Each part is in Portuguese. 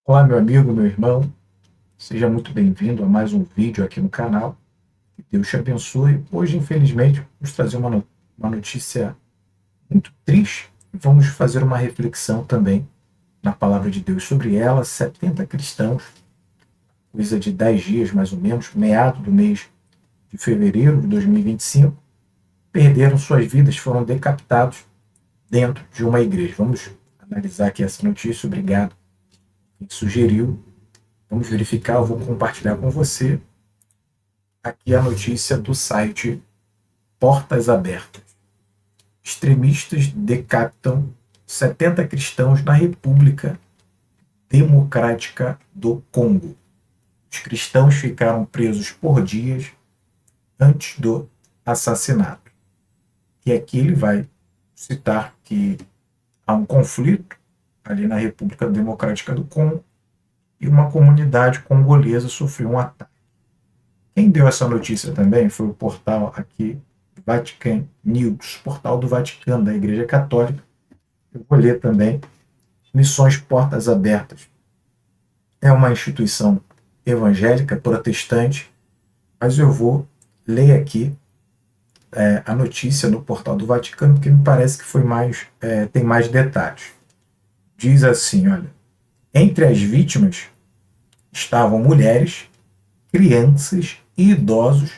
Olá, meu amigo, meu irmão, seja muito bem-vindo a mais um vídeo aqui no canal. Que Deus te abençoe. Hoje, infelizmente, vamos trazer uma notícia muito triste e vamos fazer uma reflexão também na palavra de Deus sobre ela. 70 cristãos, coisa de 10 dias mais ou menos, meado do mês de fevereiro de 2025, perderam suas vidas, foram decapitados dentro de uma igreja. Vamos analisar aqui essa notícia. Obrigado quem sugeriu. Vamos verificar, eu vou compartilhar com você aqui a notícia do site Portas Abertas. Extremistas decapitam 70 cristãos na República Democrática do Congo. Os cristãos ficaram presos por dias antes do assassinato. E aqui ele vai citar que há um conflito ali na República Democrática do Congo e uma comunidade congolesa sofreu um ataque. Quem deu essa notícia também foi o portal aqui, Vatican News, portal do Vaticano, da Igreja Católica. Eu vou ler também. Missões Portas Abertas é uma instituição evangélica protestante, mas eu vou ler aqui a notícia no portal do Vaticano, porque me parece que tem mais detalhes. Diz assim, olha, entre as vítimas estavam mulheres, crianças e idosos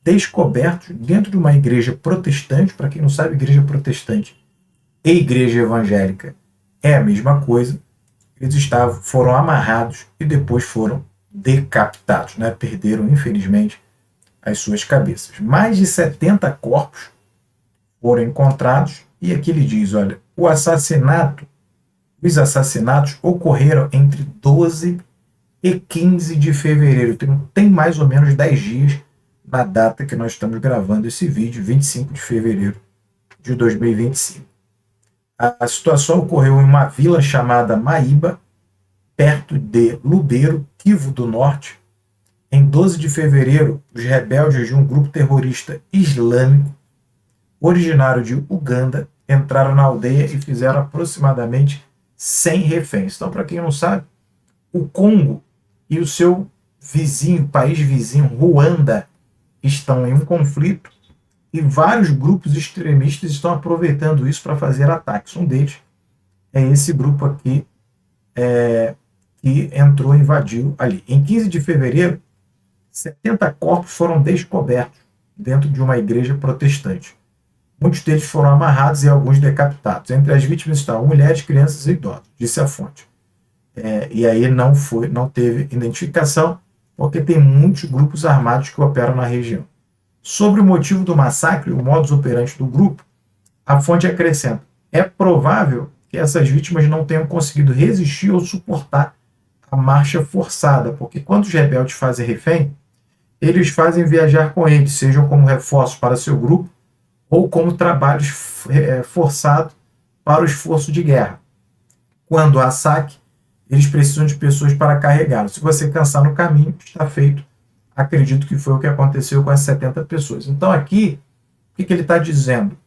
descobertos dentro de uma igreja protestante. Para quem não sabe, igreja protestante e igreja evangélica é a mesma coisa. Eles foram amarrados e depois foram decapitados, né? Perderam, infelizmente, as suas cabeças. Mais de 70 corpos foram encontrados e aqui ele diz, olha, os assassinatos ocorreram entre 12 e 15 de fevereiro. Tem mais ou menos 10 dias na data que nós estamos gravando esse vídeo, 25 de fevereiro de 2025. A situação ocorreu em uma vila chamada Maíba, perto de Lubero, Kivu do Norte. Em 12 de fevereiro, os rebeldes de um grupo terrorista islâmico, originário de Uganda, entraram na aldeia e fizeram aproximadamente 100 reféns. Então, para quem não sabe, o Congo e o seu país vizinho, Ruanda, estão em um conflito e vários grupos extremistas estão aproveitando isso para fazer ataques. Um deles é esse grupo aqui que entrou e invadiu ali. Em 15 de fevereiro, 70 corpos foram descobertos dentro de uma igreja protestante. Muitos deles foram amarrados e alguns decapitados. Entre as vítimas estavam mulheres, crianças e idosos, disse a fonte. E aí não teve identificação, porque tem muitos grupos armados que operam na região. Sobre o motivo do massacre, o modus operandi do grupo, a fonte acrescenta: é provável que essas vítimas não tenham conseguido resistir ou suportar a marcha forçada, porque quando os rebeldes fazem refém, eles fazem viajar com eles, sejam como reforços para seu grupo ou como trabalhos forçados para o esforço de guerra. Quando há saque, eles precisam de pessoas para carregá-lo. Se você cansar no caminho, está feito. Acredito que foi o que aconteceu com as 70 pessoas. Então aqui, o que ele está dizendo?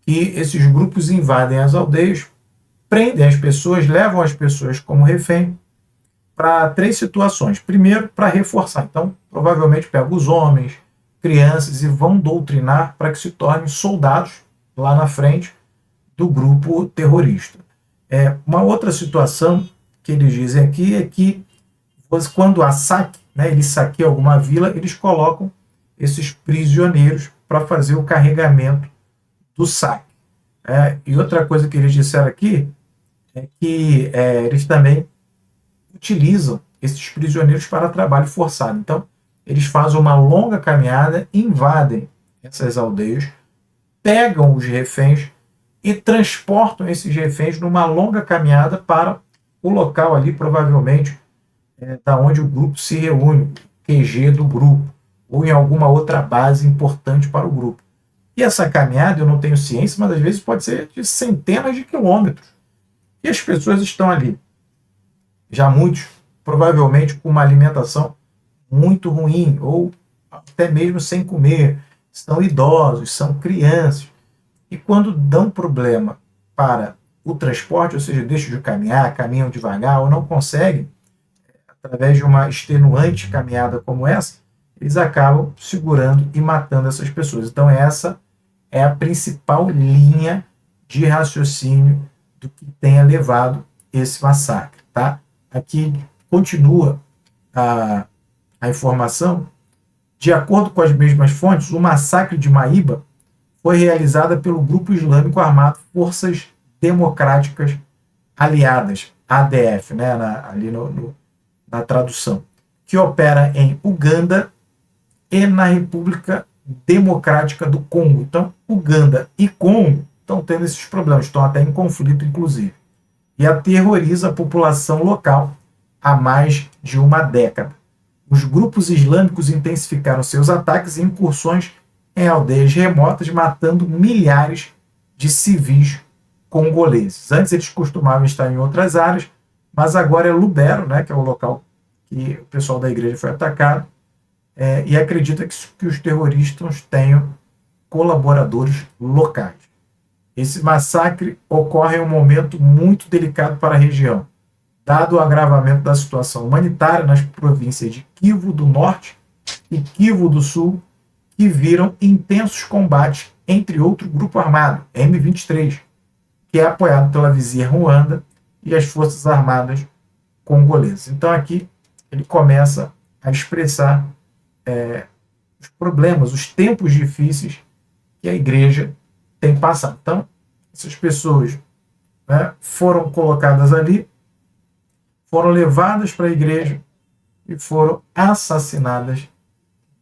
Que esses grupos invadem as aldeias, prendem as pessoas, levam as pessoas como refém para 3 situações. Primeiro, para reforçar. Então, provavelmente pegam os homens, crianças e vão doutrinar para que se tornem soldados lá na frente do grupo terrorista. Uma outra situação que eles dizem aqui é que quando há saque, né, eles saqueiam alguma vila, eles colocam esses prisioneiros para fazer o carregamento do saque. E outra coisa que eles disseram aqui é que eles também utilizam esses prisioneiros para trabalho forçado. Então, eles fazem uma longa caminhada, invadem essas aldeias, pegam os reféns e transportam esses reféns numa longa caminhada para o local ali, provavelmente, da onde o grupo se reúne, QG do grupo, ou em alguma outra base importante para o grupo. E essa caminhada, eu não tenho ciência, mas às vezes pode ser de centenas de quilômetros. E as pessoas estão ali, já muitos, provavelmente com uma alimentação muito ruim, ou até mesmo sem comer. São idosos, são crianças. E quando dão problema para o transporte, ou seja, deixam de caminhar, caminham devagar ou não conseguem, através de uma extenuante caminhada como essa, eles acabam segurando e matando essas pessoas. Então essa é a principal linha de raciocínio do que tenha levado esse massacre. Tá? Aqui continua a informação. De acordo com as mesmas fontes, o massacre de Maíba foi realizado pelo grupo islâmico armado Forças Democráticas Aliadas, ADF, né, ali na tradução, que opera em Uganda e na República Democrática do Congo. Então, Uganda e Congo estão tendo esses problemas, estão até em conflito, inclusive. E aterroriza a população local há mais de uma década. Os grupos islâmicos intensificaram seus ataques e incursões em aldeias remotas, matando milhares de civis congoleses. Antes eles costumavam estar em outras áreas, mas agora é Lubero, né, que é o local que o pessoal da igreja foi atacado, e acredita que os terroristas tenham colaboradores locais. Esse massacre ocorre em um momento muito delicado para a região, dado o agravamento da situação humanitária nas províncias de Kivu do Norte e Kivu do Sul, que viram intensos combates entre outro grupo armado, M23, que é apoiado pela vizinha Ruanda e as Forças Armadas congolesas. Então aqui ele começa a expressar os problemas, os tempos difíceis que a igreja tem passado. Então, essas pessoas, né, foram colocadas ali, foram levadas para a igreja e foram assassinadas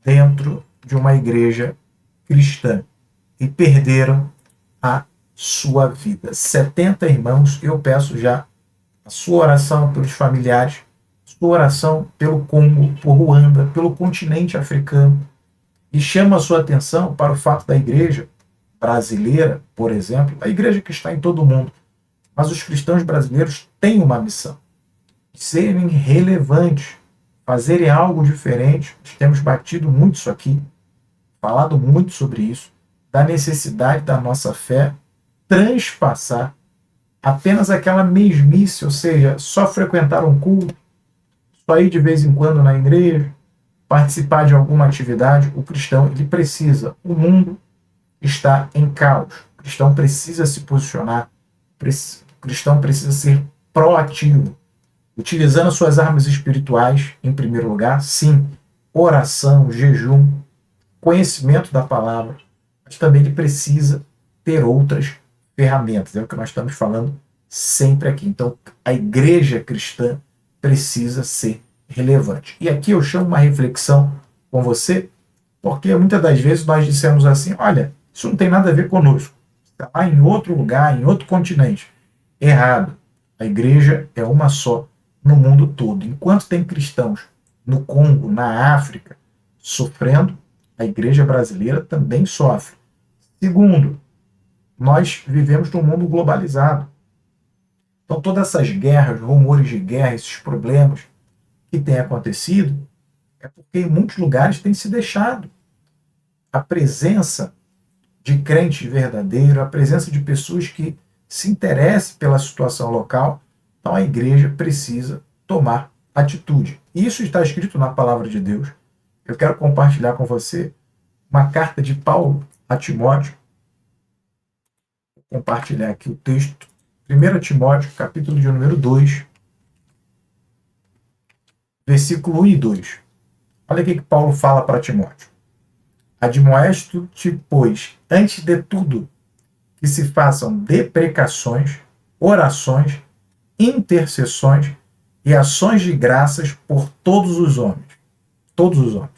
dentro de uma igreja cristã e perderam a sua vida. 70 irmãos, eu peço já a sua oração pelos familiares, sua oração pelo Congo, por Ruanda, pelo continente africano, e chama a sua atenção para o fato da igreja brasileira, por exemplo, a igreja que está em todo o mundo, mas os cristãos brasileiros têm uma missão, de serem relevantes, fazerem algo diferente. Nós temos batido muito isso aqui, falado muito sobre isso, da necessidade da nossa fé transpassar apenas aquela mesmice, ou seja, só frequentar um culto, só ir de vez em quando na igreja, participar de alguma atividade. O cristão, ele precisa, o mundo está em caos, o cristão precisa se posicionar, o cristão precisa ser proativo, utilizando suas armas espirituais, em primeiro lugar, sim, oração, jejum, conhecimento da palavra, mas também ele precisa ter outras ferramentas, é o que nós estamos falando sempre aqui. Então, a igreja cristã precisa ser relevante. E aqui eu chamo uma reflexão com você, porque muitas das vezes nós dissemos assim, olha, isso não tem nada a ver conosco, está lá em outro lugar, em outro continente. Errado. A igreja é uma só no mundo todo. Enquanto tem cristãos no Congo, na África, sofrendo, a igreja brasileira também sofre. Segundo, nós vivemos num mundo globalizado. Então todas essas guerras, rumores de guerra, esses problemas que têm acontecido, é porque em muitos lugares tem se deixado a presença de crente verdadeiro, a presença de pessoas que se interessem pela situação local. Então a igreja precisa tomar atitude. Isso está escrito na palavra de Deus. Eu quero compartilhar com você uma carta de Paulo a Timóteo. Vou compartilhar aqui o texto. 1 Timóteo, capítulo de número 2, versículo 1 e 2. Olha o que Paulo fala para Timóteo. Admoesto-te, pois, antes de tudo, que se façam deprecações, orações, intercessões e ações de graças por todos os homens. Todos os homens.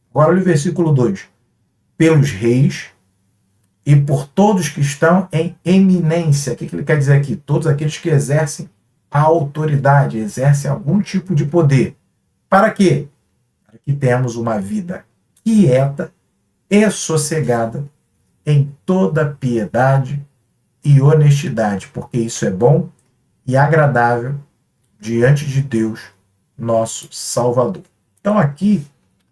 Agora olha o versículo 2. Pelos reis e por todos que estão em eminência. O que ele quer dizer aqui? Todos aqueles que exercem a autoridade, exercem algum tipo de poder. Para quê? Para que tenhamos uma vida quieta e sossegada em toda piedade e honestidade, porque isso é bom e agradável diante de Deus, nosso Salvador. Então aqui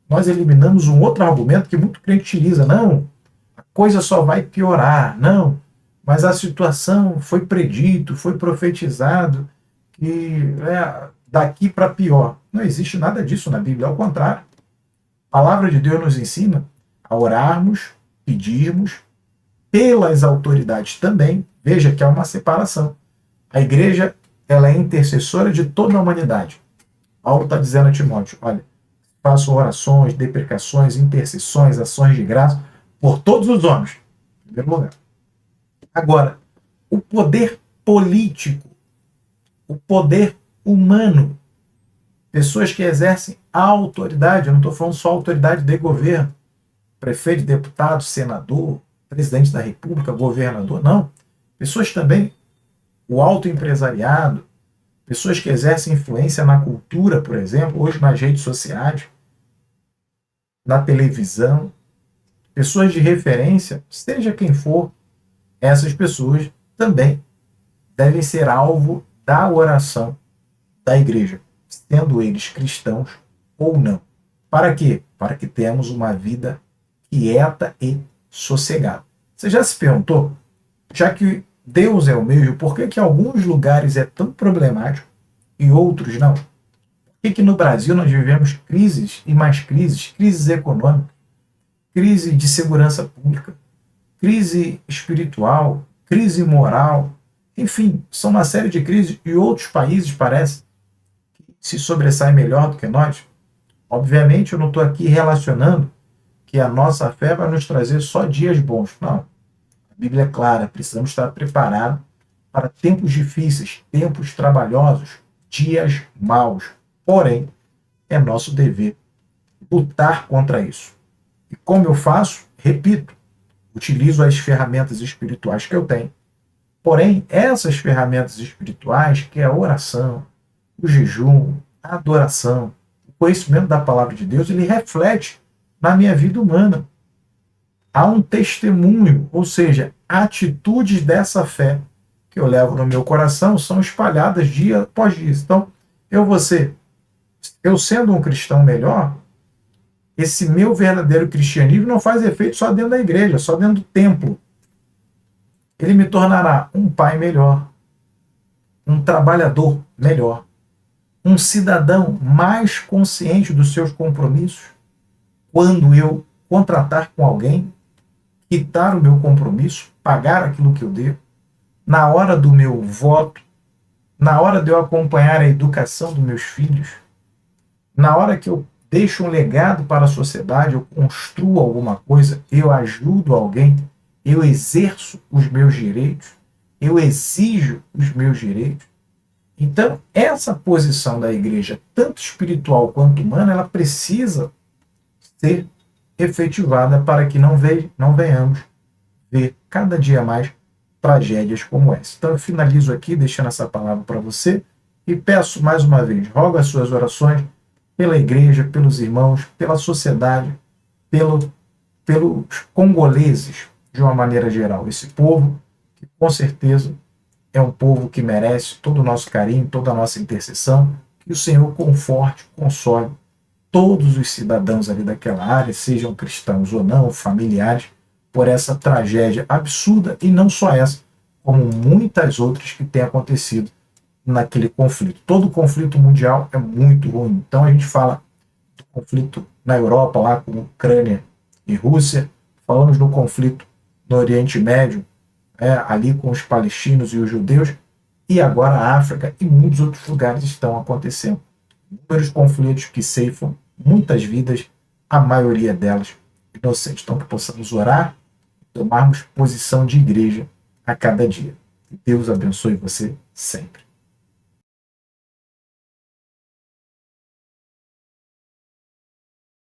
nós eliminamos um outro argumento que muito crente utiliza. Não, a coisa só vai piorar. Não, mas a situação foi predito, foi profetizado, que daqui para pior. Não existe nada disso na Bíblia, ao contrário. A palavra de Deus nos ensina a orarmos, pedirmos pelas autoridades também. Veja que há uma separação. A igreja, ela é intercessora de toda a humanidade. Paulo está dizendo a Timóteo, olha, façam orações, deprecações, intercessões, ações de graça por todos os homens, em primeiro lugar. Agora, o poder político, o poder humano, pessoas que exercem a autoridade, eu não estou falando só autoridade de governo, prefeito, deputado, senador, presidente da república, governador, não. Pessoas também, o autoempresariado, pessoas que exercem influência na cultura, por exemplo, hoje nas redes sociais, na televisão, pessoas de referência, seja quem for, essas pessoas também devem ser alvo da oração da igreja, sendo eles cristãos ou não. Para quê? Para que tenhamos uma vida quieta e sossegada. Você já se perguntou, já que Deus é o mesmo, por que que em alguns lugares é tão problemático e outros não? Por que no Brasil nós vivemos crises e mais crises, crises econômicas, crise de segurança pública, crise espiritual, crise moral, enfim, são uma série de crises e outros países parecem que se sobressaem melhor do que nós? Obviamente eu não estou aqui relacionando que a nossa fé vai nos trazer só dias bons. Não. A Bíblia é clara, precisamos estar preparados para tempos difíceis, tempos trabalhosos, dias maus. Porém, é nosso dever lutar contra isso. E como eu faço? Repito, utilizo as ferramentas espirituais que eu tenho. Porém, essas ferramentas espirituais, que é a oração, o jejum, a adoração, o conhecimento da palavra de Deus, ele reflete na minha vida humana. Há um testemunho, ou seja, atitudes dessa fé que eu levo no meu coração são espalhadas dia após dia. Então, eu sendo um cristão melhor, esse meu verdadeiro cristianismo não faz efeito só dentro da igreja, só dentro do templo. Ele me tornará um pai melhor, um trabalhador melhor, um cidadão mais consciente dos seus compromissos. Quando eu contratar com alguém, quitar o meu compromisso, pagar aquilo que eu devo, na hora do meu voto, na hora de eu acompanhar a educação dos meus filhos, na hora que eu deixo um legado para a sociedade, eu construo alguma coisa, eu ajudo alguém, eu exerço os meus direitos, eu exijo os meus direitos. Então, essa posição da igreja, tanto espiritual quanto humana, ela precisa ser efetivada para que não venhamos ver cada dia mais tragédias como essa. Então, eu finalizo aqui, deixando essa palavra para você e peço mais uma vez, rogo as suas orações pela igreja, pelos irmãos, pela sociedade, pelos congoleses, de uma maneira geral. Esse povo, que com certeza é um povo que merece todo o nosso carinho, toda a nossa intercessão, que o Senhor conforte, console todos os cidadãos ali daquela área, sejam cristãos ou não, familiares, por essa tragédia absurda, e não só essa, como muitas outras que têm acontecido naquele conflito. Todo conflito mundial é muito ruim. Então a gente fala do conflito na Europa, lá com Ucrânia e Rússia, falamos do conflito no Oriente Médio, ali com os palestinos e os judeus, e agora a África e muitos outros lugares estão acontecendo. Inúmeros conflitos que ceifam muitas vidas, a maioria delas inocentes. Então que possamos orar e tomarmos posição de igreja a cada dia. Que Deus abençoe você sempre.